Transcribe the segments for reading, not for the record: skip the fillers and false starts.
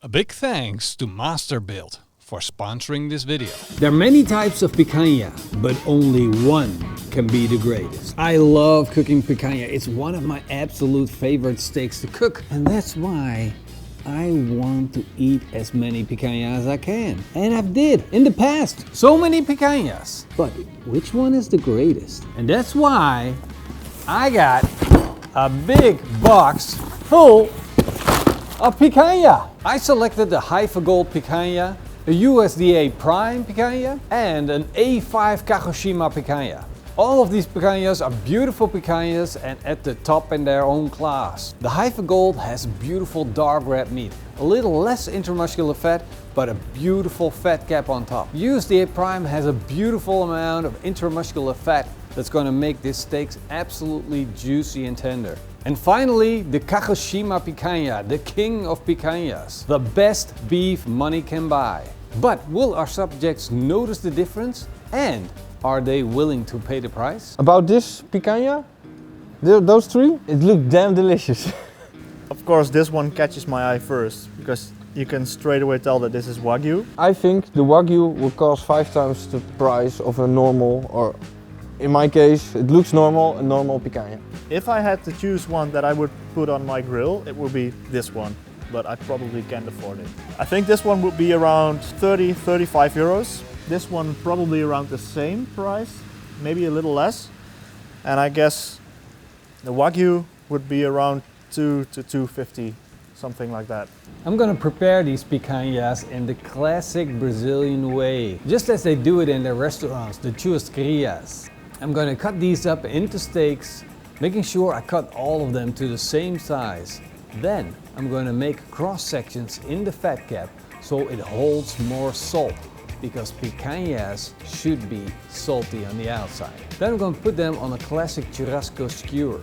A big thanks to Masterbuild for sponsoring this video. There are many types of picanha, but only one can be the greatest. I love cooking picanha. It's one of my absolute favorite steaks to cook. And that's why I want to eat as many picanha as I can. And I've did in the past. So many picanhas. But which one is the greatest? And that's why I got a big box full of picanha. I selected the Haifa Gold picanha, a USDA Prime picanha, and an A5 Kagoshima picanha. All of these picanhas are beautiful picanhas and at the top in their own class. The Haifa Gold has beautiful dark red meat, a little less intramuscular fat, but a beautiful fat cap on top. USDA Prime has a beautiful amount of intramuscular fat that's going to make these steaks absolutely juicy and tender. And finally, the Kagoshima picanha, the king of picanhas, the best beef money can buy. But will our subjects notice the difference? And are they willing to pay the price? About this picanha, those three, it looked damn delicious. Of course, this one catches my eye first because you can straight away tell that this is Wagyu. I think the Wagyu will cost 5 times the price of a normal, or in my case, it looks normal, a normal picanha. If I had to choose one that I would put on my grill, it would be this one, but I probably can't afford it. I think this one would be around 30-35 euros. This one probably around the same price, maybe a little less. And I guess the Wagyu would be around 2 to 250, something like that. I'm gonna prepare these picanhas in the classic Brazilian way, just as they do it in their restaurants, the churrascarias. I'm gonna cut these up into steaks, making sure I cut all of them to the same size. Then I'm gonna make cross sections in the fat cap so it holds more salt, because picanhas should be salty on the outside. Then I'm going to put them on a classic churrasco skewer.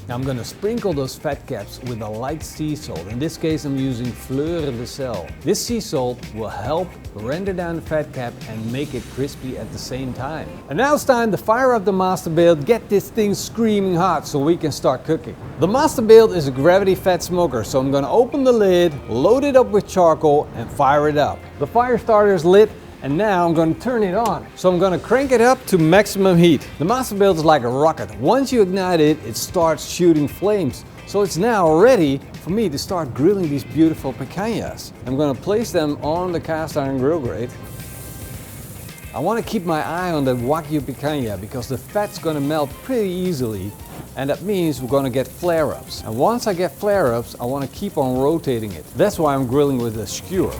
Now I'm going to sprinkle those fat caps with a light sea salt. In this case I'm using Fleur de Sel. This sea salt will help render down the fat cap and make it crispy at the same time. And now it's time to fire up the Masterbuild, get this thing screaming hot so we can start cooking. The Masterbuild is a gravity fed smoker, so I'm going to open the lid, load it up with charcoal and fire it up. The fire starter is lit. And now I'm going to turn it on. So I'm going to crank it up to maximum heat. The Masterbuild is like a rocket. Once you ignite it, it starts shooting flames. So it's now ready for me to start grilling these beautiful picanhas. I'm going to place them on the cast iron grill grate. I want to keep my eye on the Wagyu picanha because the fat's going to melt pretty easily. And that means we're going to get flare-ups. And once I get flare-ups, I want to keep on rotating it. That's why I'm grilling with a skewer.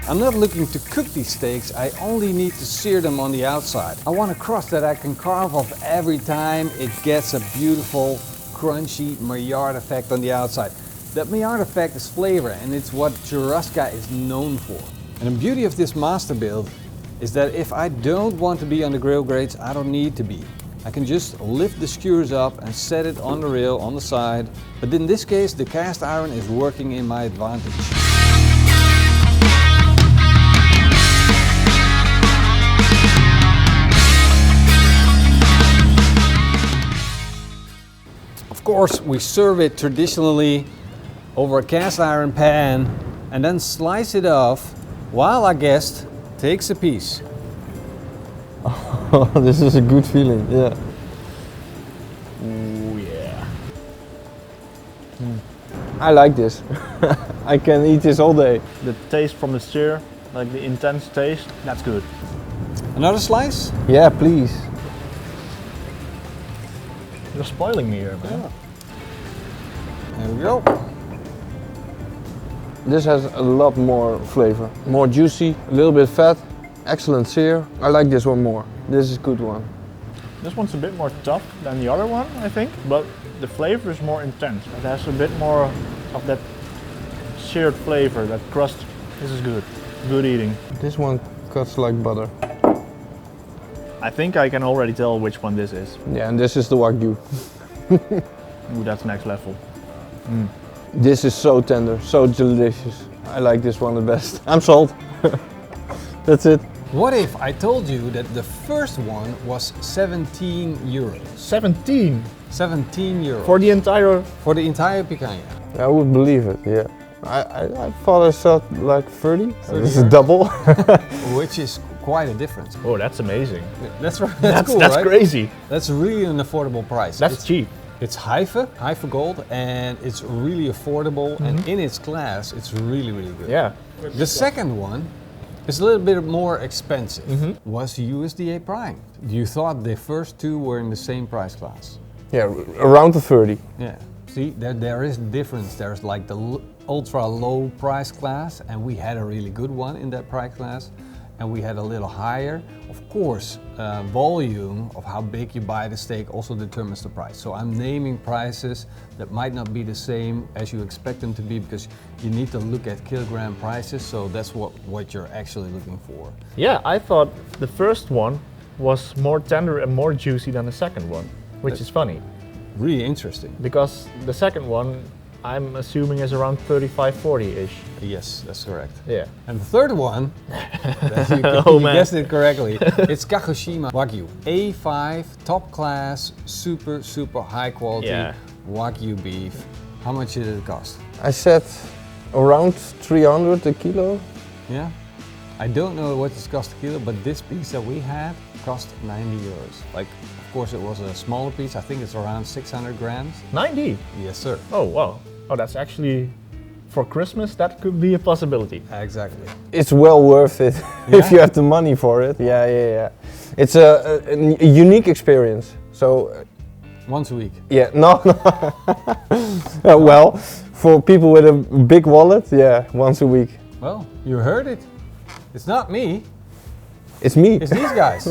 I'm not looking to cook these steaks, I only need to sear them on the outside. I want a crust that I can carve off every time it gets a beautiful, crunchy Maillard effect on the outside. That Maillard effect is flavor and it's what churrasco is known for. And the beauty of this Masterbuild is that if I don't want to be on the grill grates, I don't need to be. I can just lift the skewers up and set it on the rail on the side. But in this case, the cast iron is working in my advantage. Of course, we serve it traditionally over a cast iron pan and then slice it off while our guest takes a piece. Oh, this is a good feeling, yeah. Ooh, yeah. I like this. I can eat this all day. The taste from the sear, like the intense taste, that's good. Another slice? Yeah, please. You're spoiling me here, man. Yeah. There we go. This has a lot more flavor. More juicy, a little bit fat, excellent sear. I like this one more. This is a good one. This one's a bit more tough than the other one, I think, but the flavor is more intense. It has a bit more of that seared flavor, that crust. This is good. Good eating. This one cuts like butter. I think I can already tell which one this is. Yeah, and this is the Wagyu. Ooh, that's next level. This is so tender, so delicious. I like this one the best. I'm sold. That's it. What if I told you that the first one was 17 euros? 17 17 euros. for the entire. For the entire picanha. I would believe it, yeah. I thought I saw like 30. 30 This is euros? double. Which is quite a difference. Oh, that's amazing. That's right. That's cool, that's right? crazy. That's really an affordable price. That's cheap. It's Haifa gold, and it's really affordable. And in its class, it's really, really good. Yeah. The second one is a little bit more expensive. Was USDA Prime. You thought the first two were in the same price class? Yeah, around the 30. Yeah. See, there is difference. There's like the ultra low price class, and we had a really good one in that price class, and we had a little higher. Of course, volume of how big you buy the steak also determines the price. So I'm naming prices that might not be the same as you expect them to be, because you need to look at kilogram prices. So that's what you're actually looking for. Yeah, I thought the first one was more tender and more juicy than the second one, which is funny Really interesting. because the second one I'm assuming is around 35-40-ish. Yes, that's correct. Yeah. And the third one, Oh, you man. guessed it correctly, it's Kagoshima Wagyu. A5, top class, super, super high quality Yeah. Wagyu beef. How much did it cost? I said around 300 a kilo. Yeah? I don't know what it cost a kilo, but this piece that we had cost 90 euros. Like, of course it was a smaller piece, I think it's around 600 grams. 90? Yes, sir. Oh, wow. Oh, that's actually, for Christmas, that could be a possibility. Exactly. It's well worth it Yeah? if you have the money for it. Yeah. It's a unique experience. So, Once a week. yeah, no. Well, for people with a big wallet, yeah, once a week. Well, you heard it. It's not me. It's me. It's these guys.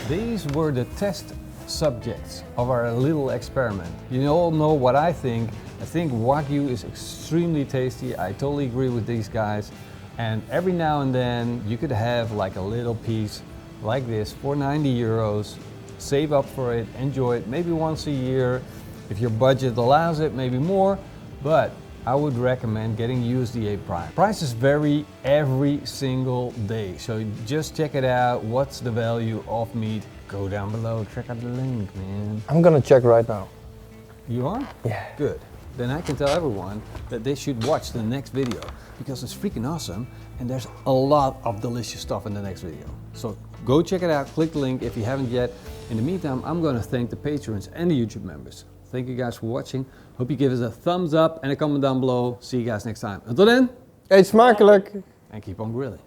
These were the test subjects of our little experiment. You all know what I think. I think Wagyu is extremely tasty. I totally agree with these guys. And every now and then you could have like a little piece like this for 90 euros. Save up for it, enjoy it, maybe once a year. If your budget allows it, maybe more. But I would recommend getting USDA Prime. Prices vary every single day, so just check it out. What's the value of meat? Go down below, check out the link, man. I'm gonna check right now. You are? Yeah. Good. Then I can tell everyone that they should watch the next video, because it's freaking awesome and there's a lot of delicious stuff in the next video. So go check it out, click the link if you haven't yet. In the meantime, I'm gonna thank the patrons and the YouTube members. Thank you guys for watching. Hope you give us a thumbs up and a comment down below. See you guys next time. Until then, Eet smakelijk! and keep on grilling.